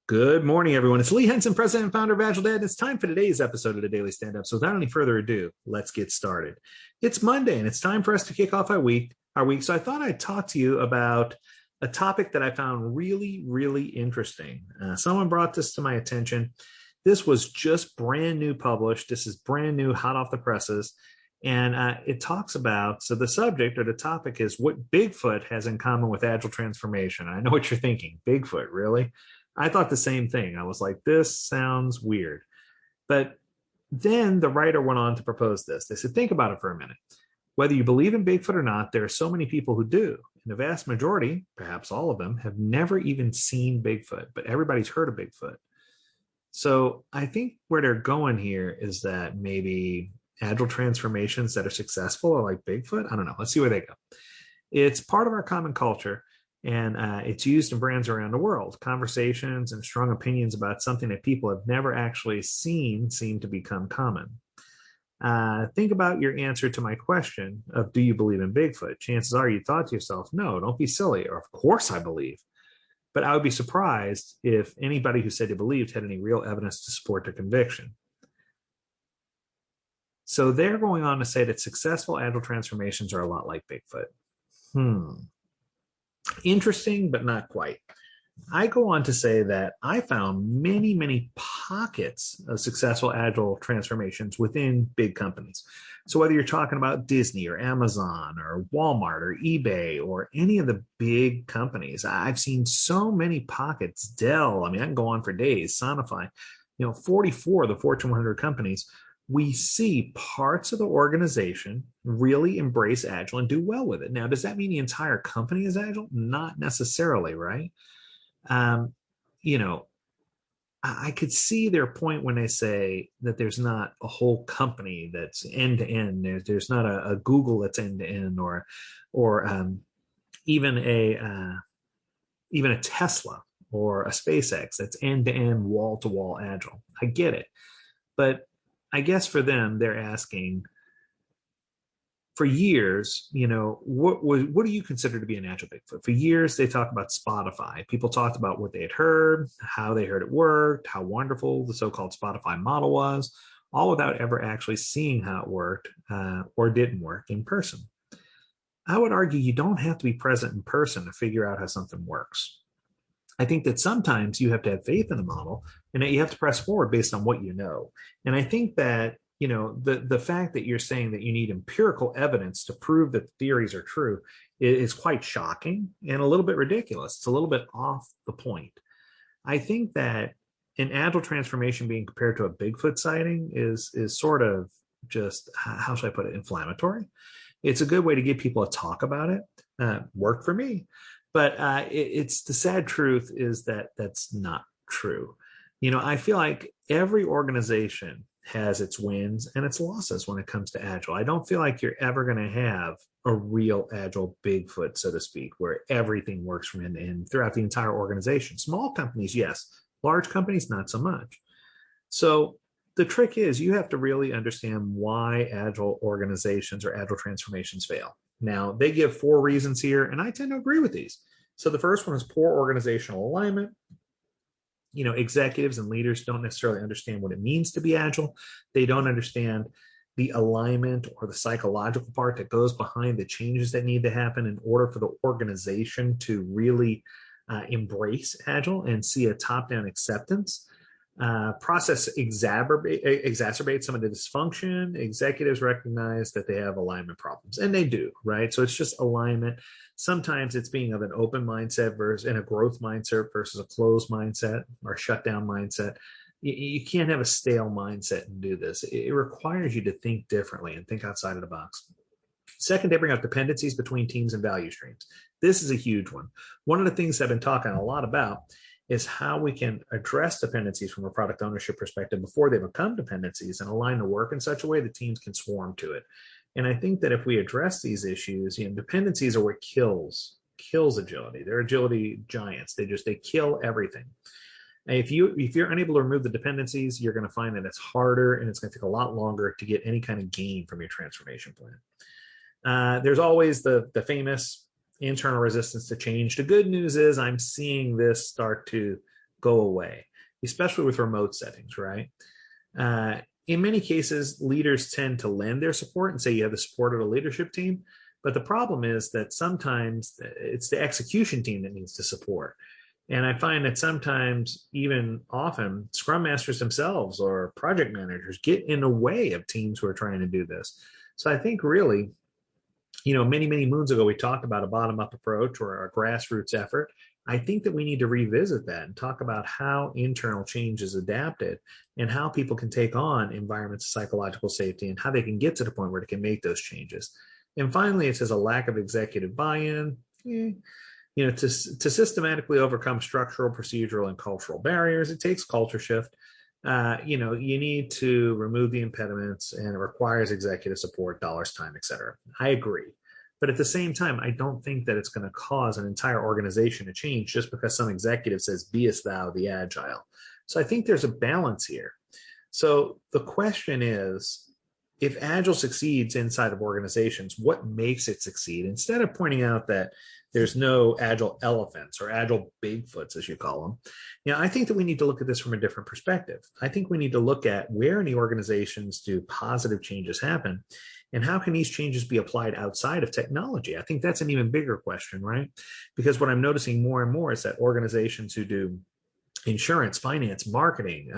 Good morning, everyone. It's Lee Henson, president and founder of AgileDad, and it's time for today's episode of the Daily Stand-Up. So without any further ado, let's get started. It's Monday, and it's time for us to kick off our week. So I thought I'd talk to you about a topic that I found really, really interesting. Someone brought this to my attention. This was just brand new published. This is brand new, hot off the presses. And it talks about, so the subject or the topic is what Bigfoot has in common with Agile transformation. I know what you're thinking. Bigfoot, really? I thought the same thing. I was like, this sounds weird. But then the writer went on to propose this. They said, think about it for a minute. Whether you believe in Bigfoot or not, there are so many people who do. And the vast majority, perhaps all of them, have never even seen Bigfoot, but everybody's heard of Bigfoot. So I think where they're going here is that maybe Agile transformations that are successful are like Bigfoot. I don't know. Let's see where they go. It's part of our common culture. And it's used in brands around the world. Conversations and strong opinions about something that people have never actually seen seem to become common. Think about your answer to my question of, do you believe in Bigfoot? Chances are you thought to yourself, no, don't be silly. Or, of course I believe. But I would be surprised if anybody who said they believed had any real evidence to support their conviction. So they're going on to say that successful Agile transformations are a lot like Bigfoot. Interesting, but not quite. I go on to say that I found many, many pockets of successful Agile transformations within big companies. So whether you're talking about Disney or Amazon or Walmart or eBay or any of the big companies, I've seen so many pockets. Dell, I can go on for days. Sonify, 44 of the Fortune 100 companies. We see parts of the organization really embrace Agile and do well with it. Now, does that mean the entire company is Agile? Not necessarily, right? I could see their point when they say that there's not a whole company that's end to end. There's not a Google that's end to end, or even a Tesla or a SpaceX that's end to end, wall to wall Agile. I get it, but I guess for them, they're asking, for years, what do you consider to be an Agile Bigfoot? For years, they talked about Spotify. People talked about what they had heard, how they heard it worked, how wonderful the so-called Spotify model was, all without ever actually seeing how it worked or didn't work in person. I would argue you don't have to be present in person to figure out how something works. I think that sometimes you have to have faith in the model and that you have to press forward based on what you know. And I think that, the fact that you're saying that you need empirical evidence to prove that the theories are true is quite shocking and a little bit ridiculous. It's a little bit off the point. I think that an Agile transformation being compared to a Bigfoot sighting is sort of just, how should I put it, inflammatory. It's a good way to get people to talk about it. Worked for me. But it's the sad truth is that that's not true. I feel like every organization has its wins and its losses when it comes to Agile. I don't feel like you're ever going to have a real Agile Bigfoot, so to speak, where everything works from end to end throughout the entire organization. Small companies, yes. Large companies, not so much. So the trick is you have to really understand why Agile organizations or Agile transformations fail. Now, they give 4 reasons here, and I tend to agree with these. So the first one is poor organizational alignment. Executives and leaders don't necessarily understand what it means to be Agile. They don't understand the alignment or the psychological part that goes behind the changes that need to happen in order for the organization to really embrace Agile and see a top-down acceptance. Process exacerbates some of the dysfunction. Executives recognize that they have alignment problems, and they do, right? So it's just alignment. Sometimes it's being of an open mindset versus in a growth mindset versus a closed mindset or shutdown mindset. You can't have a stale mindset and do this. It requires you to think differently and think outside of the box. Second, they bring up dependencies between teams and value streams. This is a huge one. One of the things I've been talking a lot about is how we can address dependencies from a product ownership perspective before they become dependencies and align the work in such a way that teams can swarm to it. And I think that if we address these issues, dependencies are what kills agility. They're agility giants. They kill everything. And if you're unable to remove the dependencies, you're going to find that it's harder and it's going to take a lot longer to get any kind of gain from your transformation plan. There's always the famous internal resistance to change. The good news is I'm seeing this start to go away, especially with remote settings, right? Uh, in many cases, leaders tend to lend their support and say you have the support of a leadership team. But the problem is that sometimes it's the execution team that needs to support. And I find that sometimes, even often, scrum masters themselves or project managers get in the way of teams who are trying to do this. So I think really, many, many moons ago, we talked about a bottom up approach or a grassroots effort. I think that we need to revisit that and talk about how internal change is adapted and how people can take on environments of psychological safety and how they can get to the point where they can make those changes. And finally, it says a lack of executive buy-in. To systematically overcome structural, procedural, and cultural barriers, it takes culture shift. You need to remove the impediments, and it requires executive support, dollars, time, etc. I agree. But at the same time, I don't think that it's going to cause an entire organization to change just because some executive says, "Beest thou the agile." So I think there's a balance here. So the question is, if Agile succeeds inside of organizations, what makes it succeed? Instead of pointing out that there's no Agile elephants or Agile Bigfoots, as you call them, I think that we need to look at this from a different perspective. I think we need to look at where in the organizations do positive changes happen, and how can these changes be applied outside of technology? I think that's an even bigger question, right? Because what I'm noticing more and more is that organizations who do insurance, finance, marketing,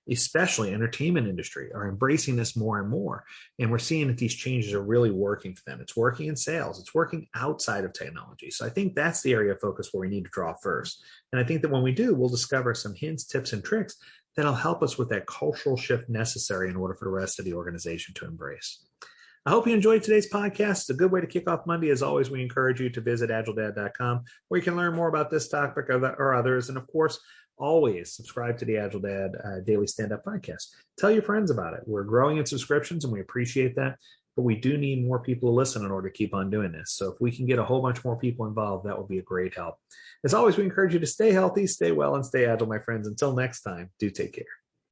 especially entertainment industry, are embracing this more and more. And we're seeing that these changes are really working for them. It's working in sales. It's working outside of technology. So I think that's the area of focus where we need to draw first. And I think that when we do, we'll discover some hints, tips, and tricks that'll help us with that cultural shift necessary in order for the rest of the organization to embrace. I hope you enjoyed today's podcast. It's a good way to kick off Monday. As always, we encourage you to visit agiledad.com, where you can learn more about this topic or others. And of course, always subscribe to the Agile Dad Daily Stand-Up Podcast. Tell your friends about it. We're growing in subscriptions, and we appreciate that. But we do need more people to listen in order to keep on doing this. So if we can get a whole bunch more people involved, that would be a great help. As always, we encourage you to stay healthy, stay well, and stay agile, my friends. Until next time, do take care.